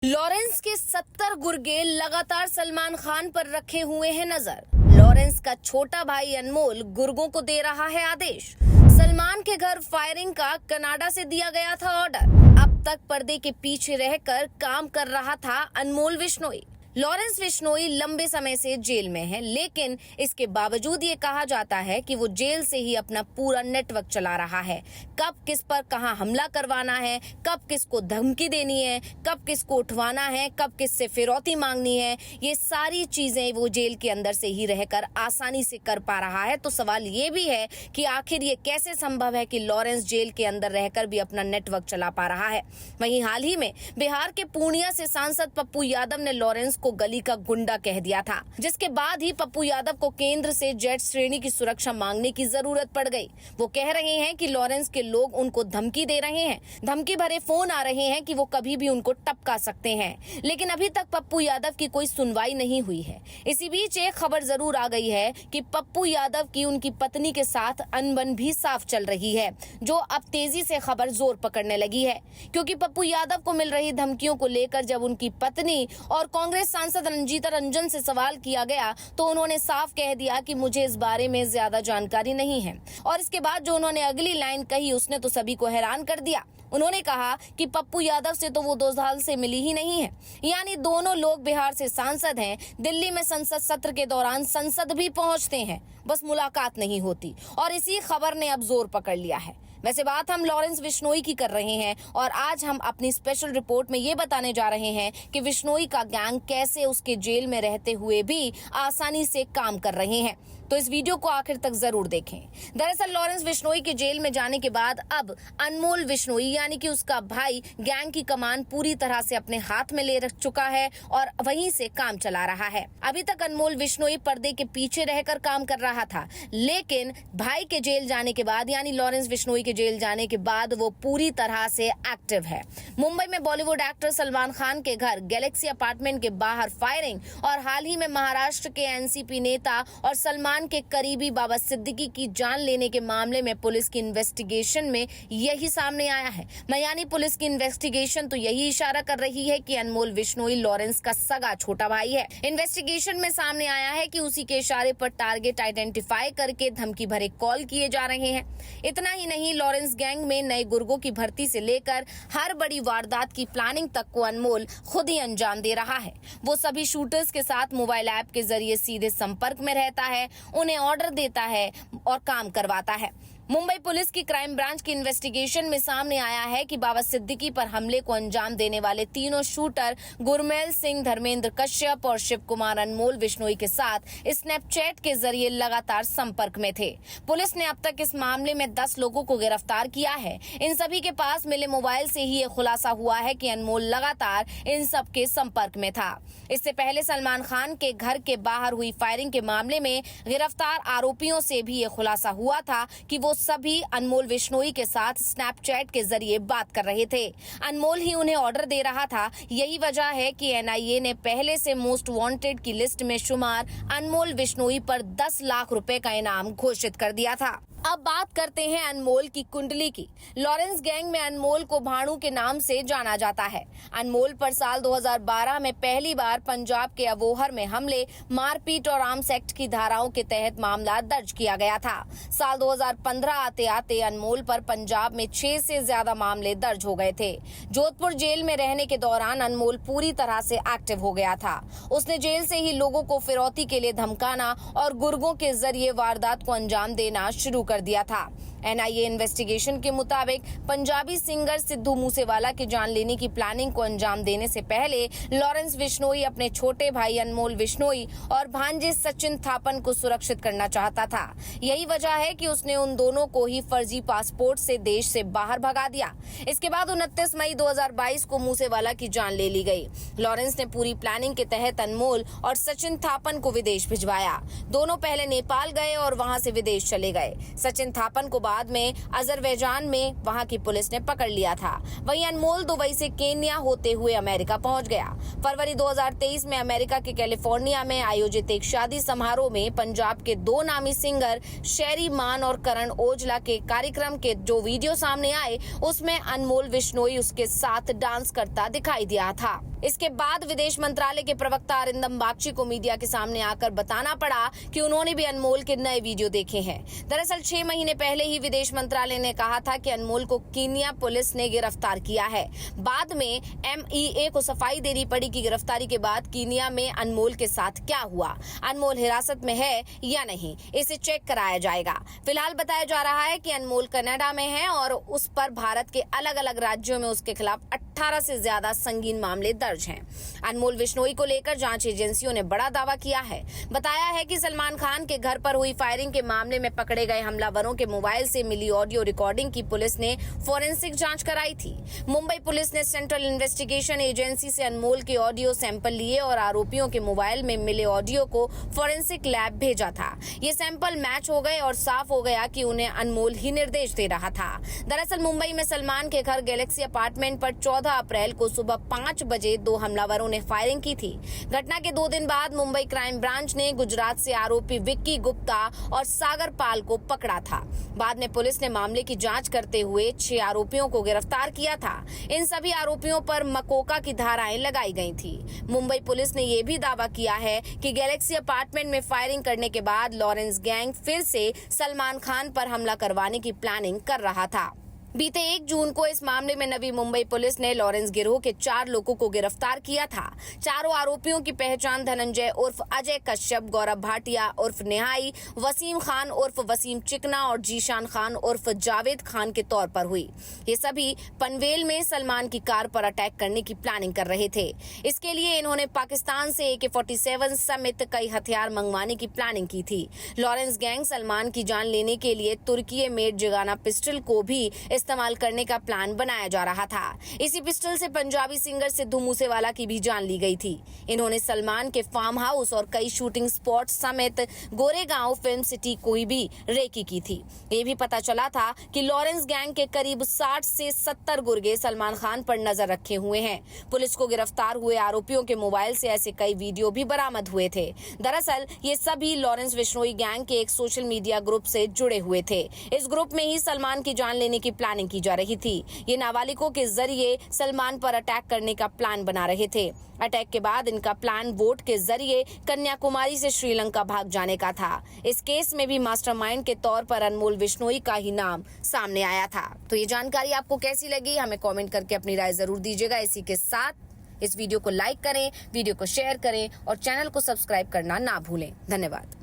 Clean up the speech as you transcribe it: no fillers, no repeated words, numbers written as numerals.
Lawrence के 70 गुर्गे लगातार सलमान खान पर रखे हुए हैं नजर। लॉरेंस का छोटा भाई अनमोल गुर्गों को दे रहा है आदेश। सलमान के घर फायरिंग का कनाडा से दिया गया था ऑर्डर। अब तक पर्दे के पीछे रहकर काम कर रहा था अनमोल विश्नोई। लॉरेंस विश्नोई लंबे समय से जेल में है, लेकिन इसके बावजूद ये कहा जाता है कि वो जेल से ही अपना पूरा नेटवर्क चला रहा है। कब किस पर कहां हमला करवाना है, कब किसको धमकी देनी है, कब किसको उठवाना है, कब किससे फिरौती मांगनी है, ये सारी चीजें वो जेल के अंदर से ही रहकर आसानी से कर पा रहा है। तो सवाल ये भी है कि आखिर ये कैसे संभव है कि लॉरेंस जेल के अंदर रहकर भी अपना नेटवर्क चला पा रहा है। वहीं हाल ही में बिहार के पूर्णिया से सांसद पप्पू यादव ने लॉरेंस को गली का गुंडा कह दिया था, जिसके बाद ही पप्पू यादव को केंद्र से जेड श्रेणी की सुरक्षा मांगने की जरूरत पड़ गई। वो कह रहे हैं कि लॉरेंस के लोग उनको धमकी दे रहे हैं, धमकी भरे फोन आ रहे हैं कि वो कभी भी उनको टपका सकते हैं, लेकिन अभी तक पप्पू यादव की कोई सुनवाई नहीं हुई है। इसी बीच एक खबर जरूर आ गई है कि पप्पू यादव की उनकी पत्नी के साथ अनबन भी साफ चल रही है, जो अब तेजी से खबर जोर पकड़ने लगी है, क्योंकि पप्पू यादव को मिल रही धमकियों को लेकर जब उनकी पत्नी और कांग्रेस सांसद रंजीता रंजन से सवाल किया गया तो उन्होंने साफ कह दिया कि मुझे इस बारे में ज्यादा जानकारी नहीं है। और इसके बाद जो उन्होंने अगली लाइन कही उसने तो सभी को हैरान कर दिया। उन्होंने कहा कि पप्पू यादव से तो वो 2 साल से मिली ही नहीं है, यानी दोनों लोग बिहार से सांसद हैं, दिल्ली में संसद सत्र के दौरान संसद भी पहुंचते हैं, बस मुलाकात नहीं होती। और इसी खबर ने अब जोर पकड़ लिया है। वैसे बात हम लॉरेंस विश्नोई की कर रहे हैं और आज हम अपनी स्पेशल रिपोर्ट में ये बताने जा रहे हैं कि विश्नोई का गैंग कैसे उसके जेल में रहते हुए भी आसानी से काम कर रहे हैं। तो इस वीडियो को आखिर तक जरूर देखें। दरअसल लॉरेंस विश्नोई के जेल में जाने के बाद अब अनमोल विश्नोई यानी कि उसका भाई गैंग की कमान पूरी तरह से अपने हाथ में ले रख चुका है और वहीं से काम चला रहा है। अभी तक अनमोल विश्नोई पर्दे के पीछे रहकर काम कर रहा था, लेकिन भाई के जेल जाने के बाद यानी लॉरेंस विश्नोई के जेल जाने के बाद वो पूरी तरह से एक्टिव है। मुंबई में बॉलीवुड एक्टर सलमान खान के घर गैलेक्सी अपार्टमेंट के बाहर फायरिंग और हाल ही में महाराष्ट्र के एनसीपी नेता और सलमान के करीबी बाबा सिद्दीकी की जान लेने के मामले में पुलिस की इन्वेस्टिगेशन में यही सामने आया है। यानी पुलिस की इन्वेस्टिगेशन तो यही इशारा कर रही है कि अनमोल विश्नोई लॉरेंस का सगा छोटा भाई है। इन्वेस्टिगेशन में सामने आया है कि उसी के इशारे पर टारगेट आइडेंटिफाई करके धमकी भरे कॉल किए जा रहे हैं। इतना ही नहीं, लॉरेंस गैंग में नए गुर्गों की भर्ती से लेकर हर बड़ी वारदात की प्लानिंग तक को अनमोल खुद ही अंजाम दे रहा है। वो सभी शूटर्स के साथ मोबाइल ऐप के जरिए सीधे संपर्क में रहता है, उन्हें ऑर्डर देता है और काम करवाता है। मुंबई पुलिस की क्राइम ब्रांच की इन्वेस्टिगेशन में सामने आया है कि बाबा सिद्दीकी पर हमले को अंजाम देने वाले तीनों शूटर गुरमेल सिंह, धर्मेंद्र कश्यप और शिव कुमार अनमोल विश्नोई के साथ स्नैपचैट के जरिए लगातार संपर्क में थे। पुलिस ने अब तक इस मामले में 10 लोगों को गिरफ्तार किया है। इन सभी के पास मिले मोबाइल से ही ये खुलासा हुआ है कि अनमोल लगातार इन सब के संपर्क में था। इससे पहले सलमान खान के घर के बाहर हुई फायरिंग के मामले में गिरफ्तार आरोपियों से भी ये खुलासा हुआ था कि वो सभी अनमोल विश्नोई के साथ स्नैपचैट के जरिए बात कर रहे थे। अनमोल ही उन्हें ऑर्डर दे रहा था। यही वजह है कि एनआईए ने पहले से मोस्ट वांटेड की लिस्ट में शुमार अनमोल विश्नोई पर 10 लाख रुपए का इनाम घोषित कर दिया था। अब बात करते हैं अनमोल की कुंडली की। लॉरेंस गैंग में अनमोल को भाणु के नाम से जाना जाता है। अनमोल पर साल 2012 में पहली बार पंजाब के अबोहर में हमले, मारपीट और आर्म्स एक्ट की धाराओं के तहत मामला दर्ज किया गया था। साल 2015 आते आते अनमोल पर पंजाब में 6 से ज्यादा मामले दर्ज हो गए थे। जोधपुर जेल में रहने के दौरान अनमोल पूरी तरह से एक्टिव हो गया था। उसने जेल से ही लोगों को फिरौती के लिए धमकाना और गुर्गों के जरिए वारदात को अंजाम देना शुरू कर दिया था। एनआईए इन्वेस्टिगेशन के मुताबिक पंजाबी सिंगर सिद्धू मूसेवाला की जान लेने की प्लानिंग को अंजाम देने से पहले लॉरेंस विश्नोई अपने छोटे भाई अनमोल विश्नोई और भांजे सचिन थापन को सुरक्षित करना चाहता था। यही वजह है कि उसने उन दोनों को ही फर्जी पासपोर्ट से देश से बाहर भगा दिया। इसके बाद 29 मई 2022 को मूसेवाला की जान ले ली गई। लॉरेंस ने पूरी प्लानिंग के तहत अनमोल और सचिन थापन को विदेश भिजवाया। दोनों पहले नेपाल गए और वहां से विदेश चले गए। सचिन थापन को बाद में अजरबैजान में वहां की पुलिस ने पकड़ लिया था। वहीं अनमोल दुबई से केन्या होते हुए अमेरिका पहुंच गया। फरवरी 2023 में अमेरिका के कैलिफोर्निया में आयोजित एक शादी समारोह में पंजाब के 2 नामी सिंगर शेरी मान और करण ओजला के कार्यक्रम के जो वीडियो सामने आए उसमें अनमोल विश्नोई उसके साथ डांस करता दिखाई दिया था। इसके बाद विदेश मंत्रालय के प्रवक्ता अरिंदम बागची को मीडिया के सामने आकर बताना पड़ा कि उन्होंने भी अनमोल के नए वीडियो देखे हैं। दरअसल 6 महीने पहले ही विदेश मंत्रालय ने कहा था कि अनमोल को कीनिया पुलिस ने गिरफ्तार किया है। बाद में MEA को सफाई देनी पड़ी कि गिरफ्तारी के बाद कीनिया में अनमोल के साथ क्या हुआ, अनमोल हिरासत में है या नहीं, इसे चेक कराया जाएगा। फिलहाल बताया जा रहा है कि अनमोल कनाडा में है और उस पर भारत के अलग अलग राज्यों में उसके खिलाफ 18 से ज्यादा संगीन मामले दर्ज हैं। अनमोल विश्नोई को लेकर जांच एजेंसियों ने बड़ा दावा किया है। बताया है कि सलमान खान के घर पर हुई फायरिंग के मामले में पकड़े गए हमलावरों के मोबाइल से मिली ऑडियो रिकॉर्डिंग की पुलिस ने फोरेंसिक जांच कराई थी। मुंबई पुलिस ने सेंट्रल इन्वेस्टिगेशन एजेंसी से अनमोल के ऑडियो सैंपल लिए और आरोपियों के मोबाइल में मिले ऑडियो को फोरेंसिक लैब भेजा था। ये सैंपल मैच हो गए और साफ हो गया कि उन्हें अनमोल ही निर्देश दे रहा था। दरअसल मुंबई में सलमान के घर गैलेक्सी अपार्टमेंट पर 14 अप्रैल को सुबह 5 बजे 2 हमलावरों ने फायरिंग की थी। घटना के 2 दिन बाद मुंबई क्राइम ब्रांच ने गुजरात से आरोपी विक्की गुप्ता और सागर पाल को पकड़ा था। बाद में पुलिस ने मामले की जांच करते हुए 6 आरोपियों को गिरफ्तार किया था। इन सभी आरोपियों पर मकोका की धाराएं लगाई गई थी। मुंबई पुलिस ने यह भी दावा किया है कि गैलेक्सी अपार्टमेंट में फायरिंग करने के बाद लॉरेंस गैंग फिर से सलमान खान पर हमला करवाने की प्लानिंग कर रहा था। बीते 1 जून को इस मामले में नवी मुंबई पुलिस ने लॉरेंस गिरोह के 4 लोगों को गिरफ्तार किया था। चारों आरोपियों की पहचान धनंजय उर्फ अजय कश्यप, गौरव भाटिया उर्फ निहाई, वसीम खान उर्फ वसीम चिकना और जीशान खान उर्फ जावेद खान के तौर पर हुई। ये सभी पनवेल में सलमान की कार पर अटैक करने की प्लानिंग कर रहे थे। इसके लिए इन्होंने पाकिस्तान से AK-47 समेत कई हथियार मंगवाने की प्लानिंग की थी। लॉरेंस गैंग सलमान की जान लेने के लिए तुर्की मेड जगाना पिस्टल को भी इस्तेमाल करने का प्लान बनाया जा रहा था। इसी पिस्टल से पंजाबी सिंगर सिद्धू मूसेवाला की भी जान ली गई थी। इन्होंने सलमान के फार्म हाउस और कई शूटिंग स्पॉट समेत गोरेगांव फिल्म सिटी को भी रेकी की थी। ये भी पता चला था कि लॉरेंस गैंग के करीब 60 से 70 गुर्गे सलमान खान पर नजर रखे हुए हैं। पुलिस को गिरफ्तार हुए आरोपियों के मोबाइल से ऐसे कई वीडियो भी बरामद हुए थे। दरअसल ये सभी लॉरेंस विश्नोई गैंग के एक सोशल मीडिया ग्रुप से जुड़े हुए थे। इस ग्रुप में ही सलमान की जान लेने की प्लानिंग की जा रही थी। ये नाबालिगों के जरिए सलमान पर अटैक करने का प्लान बना रहे थे। अटैक के बाद इनका प्लान बोट के जरिए कन्याकुमारी से श्रीलंका भाग जाने का था। इस केस में भी मास्टरमाइंड के तौर पर अनमोल विश्नोई का ही नाम सामने आया था। तो ये जानकारी आपको कैसी लगी, हमें कमेंट करके अपनी राय जरूर दीजिएगा। इसी के साथ इस वीडियो को लाइक करें, वीडियो को शेयर करें और चैनल को सब्सक्राइब करना ना भूलें। धन्यवाद।